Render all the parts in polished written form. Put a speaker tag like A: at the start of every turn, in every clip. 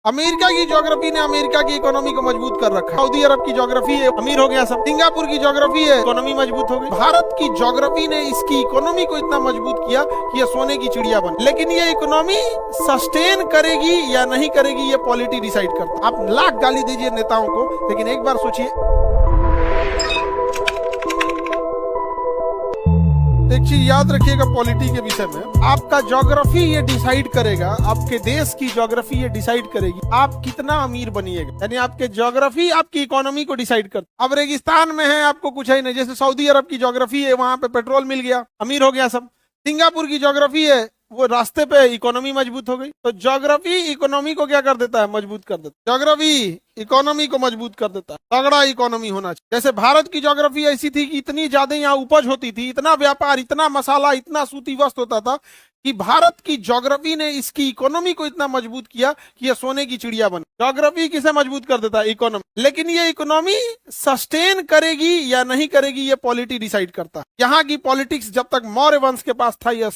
A: America की geography ने America की इकोनॉमी को मजबूत कर रखा है। सऊदी अरब की ज्योग्राफी है, अमीर हो गया सब। सिंगापुर की ज्योग्राफी है, इकोनॉमी मजबूत हो गई। भारत की ज्योग्राफी ने इसकी इकोनॉमी को इतना मजबूत किया कि ये सोने की चिड़िया बनी। लेकिन ये इकोनॉमी सस्टेन करेगी या नहीं करेगी, ये पॉलिटी डिसाइड करता है। आप लाख गाली दीजिए नेताओं को, लेकिन एक बार सोचिए, एक चीज याद रखिएगा पॉलिटी के विषय में, आपका ज्योग्राफी ये डिसाइड करेगा, आपके देश की ज्योग्राफी ये डिसाइड करेगी आप कितना अमीर बनिएगा। यानी आपके ज्योग्राफी आपकी इकोनॉमी को डिसाइड करता है। अब रेगिस्तान में है, आपको कुछ है नहीं, जैसे सऊदी अरब की ज्योग्राफी है, वहां पे पेट्रोल मिल गया, अमीर हो गया सब। सिंगापुर की ज्योग्राफी है, वो रास्ते पे इकोनॉमी मजबूत हो गई। तो ज्योग्राफी इकोनॉमी को क्या कर देता है, मजबूत कर देता है। ज्योग्राफी इकोनॉमी को मजबूत कर देता है। तगड़ा इकोनॉमी होना चाहिए। जैसे भारत की ज्योग्राफी ऐसी थी कि इतनी ज्यादा यहाँ उपज होती थी, इतना व्यापार, इतना मसाला, इतना सूती वस्त्र होता था कि भारत की ज्योग्राफी ने इसकी इकोनॉमी को इतना मजबूत किया कि ये सोने की चिड़िया बनी। ज्योग्राफी किसे मजबूत कर देता है, इकोनॉमी। लेकिन ये इकोनॉमी सस्टेन करेगी या नहीं करेगी, ये पॉलिटी डिसाइड करता है। यहाँ की पॉलिटिक्स जब तक मौर्य वंश के पास था यह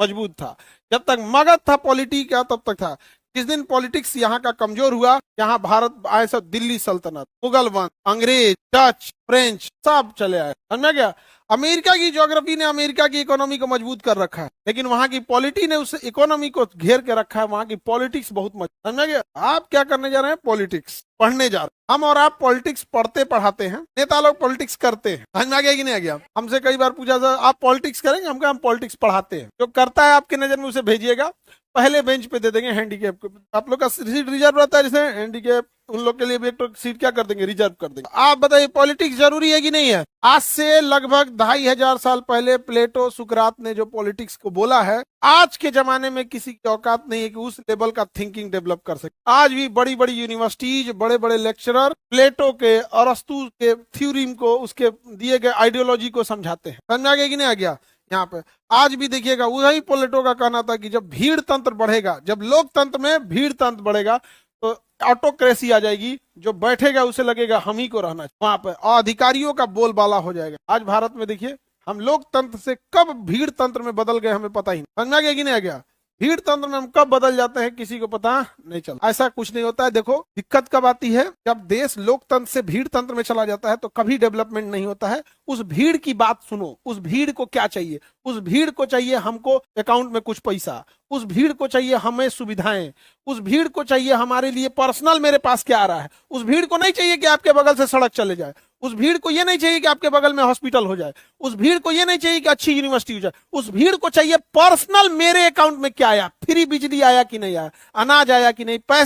A: मजबूत था, जब तक मगध था पॉलिटी का तब तक था। जिस दिन पॉलिटिक्स यहाँ का कमजोर हुआ, यहाँ भारत आए सब, दिल्ली सल्तनत, मुगल वंश, अंग्रेज, डच, फ्रेंच सब चले आए। समझ गया। अमेरिका की ज्योग्राफी ने अमेरिका की इकोनॉमी को मजबूत कर रखा है, लेकिन वहां की पॉलिटी ने उस इकोनॉमी को घेर के रखा है। वहां की पॉलिटिक्स बहुत मजबूत। समझ गया। आप क्या करने जा रहे हैं, पॉलिटिक्स पढ़ने जा रहे हैं। हम और आप पॉलिटिक्स पढ़ते पढ़ाते हैं, नेता लोग पॉलिटिक्स करते हैं। समझ में आ गया कि नहीं आ गया। हमसे कई बार पूछा था आप पॉलिटिक्स करेंगे, हम पॉलिटिक्स पढ़ाते हैं। जो करता है आपके नजर में उसे भेजिएगा, पहले बेंच पे दे देंगे हैंडीकैप को। आप लोग का सीट रिजर्व रहता है, जैसे हैंडीकैप, उन लोग के लिए भी एक तो सीट क्या कर देंगे, रिजर्व कर देंगे। आप बताइए पॉलिटिक्स जरूरी है कि नहीं है। आज से लगभग 2500 साल पहले प्लेटो, सुकरात ने जो पॉलिटिक्स को बोला है, आज के जमाने में किसी की औकात नहीं है कि उस लेवल का थिंकिंग डेवलप कर सके। आज भी बड़ी बड़ी यूनिवर्सिटीज, बड़े बड़े लेक्चरर प्लेटो के, अरस्तु के थ्योरीम को, उसके दिए गए आइडियोलॉजी को समझाते हैं। समझ आ गया कि नहीं आ गया। यहाँ पे आज भी देखिएगा, वही प्लेटो का कहना था कि जब भीड़ तंत्र बढ़ेगा, जब लोकतंत्र में भीड़ तंत्र बढ़ेगा तो ऑटोक्रेसी आ जाएगी। जो बैठेगा उसे लगेगा हम ही को रहना चाहिए, वहां पर अधिकारियों का बोलबाला हो जाएगा। आज भारत में देखिए, हम लोकतंत्र से कब भीड़ तंत्र में बदल गए हमें पता ही नहीं। समझ में आ गया कि नहीं आ गया। भीड़ तंत्र में हम कब बदल जाते हैं किसी को पता नहीं चलता। ऐसा कुछ नहीं होता है। देखो दिक्कत कब आती है, जब देश लोकतंत्र से भीड़ तंत्र में चला जाता है तो कभी डेवलपमेंट नहीं होता है। उस भीड़ की बात सुनो, उस भीड़ को क्या चाहिए। उस भीड़ को चाहिए हमको अकाउंट में कुछ पैसा, उस भीड़ को चाहिए हमें सुविधाएं, उस भीड़ को चाहिए हमारे लिए पर्सनल मेरे पास क्या आ रहा है। उस भीड़ को नहीं चाहिए कि आपके बगल से सड़क चले जाए, उस भीड़ को ये नहीं चाहिए कि आपके बगल में हॉस्पिटल हो जाए, उस भीड़ को ये नहीं चाहिए कि अच्छी यूनिवर्सिटी हो जाए। उस भीड़ को चाहिए पर्सनल मेरे अकाउंट में क्या आया, फ्री बिजली आया कि नहीं आया, अनाज आया कि नहीं, पैसा